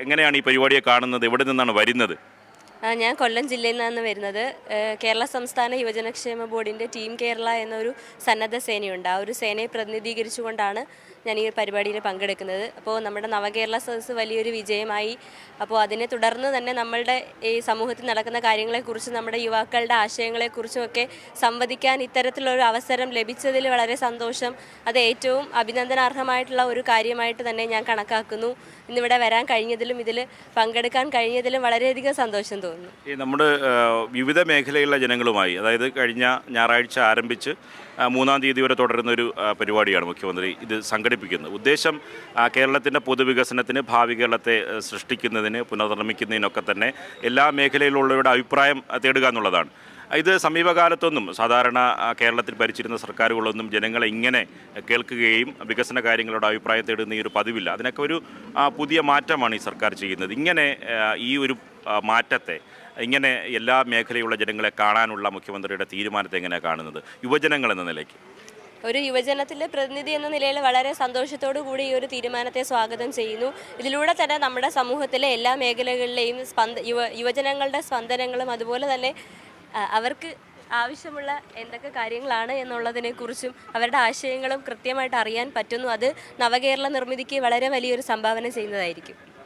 എങ്ങനെയാണ് ഈ പരിപാടിയെ കാണുന്നത്? എവിടെ നിന്നാണ് വരുന്നത്? ഞാൻ കൊല്ലം ജില്ലയിൽ നിന്നാണ് വരുന്നത്. കേരള സംസ്ഥാന യുവജനക്ഷേമ ബോർഡിൻ്റെ ടീം കേരള എന്നൊരു സന്നദ്ധ സേനയുണ്ട്. ആ ഒരു സേനയെ പ്രതിനിധീകരിച്ചുകൊണ്ടാണ് ഞാൻ ഈ പരിപാടിയിൽ പങ്കെടുക്കുന്നത്. അപ്പോൾ നമ്മുടെ നവകേരള സദസ്സ് വലിയൊരു വിജയമായി. അപ്പോൾ അതിനെ തുടർന്ന് തന്നെ നമ്മളുടെ ഈ സമൂഹത്തിൽ നടക്കുന്ന കാര്യങ്ങളെക്കുറിച്ചും നമ്മുടെ യുവാക്കളുടെ ആശയങ്ങളെക്കുറിച്ചുമൊക്കെ സംവദിക്കാൻ ഇത്തരത്തിലൊരു അവസരം ലഭിച്ചതിൽ വളരെ സന്തോഷം. അത് ഏറ്റവും അഭിനന്ദനാർഹമായിട്ടുള്ള ഒരു കാര്യമായിട്ട് തന്നെ ഞാൻ കണക്കാക്കുന്നു. ഇന്നിവിടെ വരാൻ കഴിഞ്ഞതിലും ഇതിൽ പങ്കെടുക്കാൻ കഴിഞ്ഞതിലും വളരെയധികം സന്തോഷം തോന്നുന്നു. ഈ നമ്മുടെ വിവിധ മേഖലയിലുള്ള ജനങ്ങളുമായി, അതായത് കഴിഞ്ഞ ഞായറാഴ്ച ആരംഭിച്ച് 3-ാം തീയതി വരെ തുടരുന്നൊരു പരിപാടിയാണ് മുഖ്യമന്ത്രി ഇത് സംഘടിപ്പിക്കുന്നത്. ഉദ്ദേശം കേരളത്തിൻ്റെ പൊതുവികസനത്തിന്, ഭാവി കേരളത്തെ സൃഷ്ടിക്കുന്നതിന്, പുനർനിർമ്മിക്കുന്നതിനൊക്കെ തന്നെ എല്ലാ മേഖലയിലുള്ളവരുടെ അഭിപ്രായം തേടുക എന്നുള്ളതാണ്. ഇത് സമീപകാലത്തൊന്നും സാധാരണ കേരളത്തിൽ ഭരിച്ചിരുന്ന സർക്കാരുകളൊന്നും ജനങ്ങളെ ഇങ്ങനെ കേൾക്കുകയും വികസന കാര്യങ്ങളുടെ അഭിപ്രായം തേടുന്ന ഈ ഒരു പതിവില്ല. അതിനൊക്കെ ഒരു പുതിയ മാറ്റമാണ് ഈ സർക്കാർ ചെയ്യുന്നത്. ഇങ്ങനെ ഈ ഒരു മാറ്റത്തെ, ഇങ്ങനെ എല്ലാ മേഖലയുള്ള ജനങ്ങളെ കാണാനുള്ള മുഖ്യമന്ത്രിയുടെ തീരുമാനത്തെ എങ്ങനെയാണ് കാണുന്നത് യുവജനങ്ങൾ എന്ന നിലയ്ക്ക്? ഒരു യുവജനത്തിൻ്റെ പ്രതിനിധി എന്ന നിലയിൽ വളരെ സന്തോഷത്തോടു കൂടി ഈ ഒരു തീരുമാനത്തെ സ്വാഗതം ചെയ്യുന്നു. ഇതിലൂടെ തന്നെ നമ്മുടെ സമൂഹത്തിലെ എല്ലാ മേഖലകളിലെയും യുവജനങ്ങളുടെ സ്പന്ദനങ്ങളും അതുപോലെ തന്നെ അവർക്ക് ആവശ്യമുള്ള എന്തൊക്കെ കാര്യങ്ങളാണ് എന്നുള്ളതിനെക്കുറിച്ചും അവരുടെ ആശയങ്ങളും കൃത്യമായിട്ട് അറിയാൻ പറ്റുന്നു. അത് നവകേരള നിർമ്മിതിക്ക് വളരെ വലിയൊരു സംഭാവന ചെയ്യുന്നതായിരിക്കും.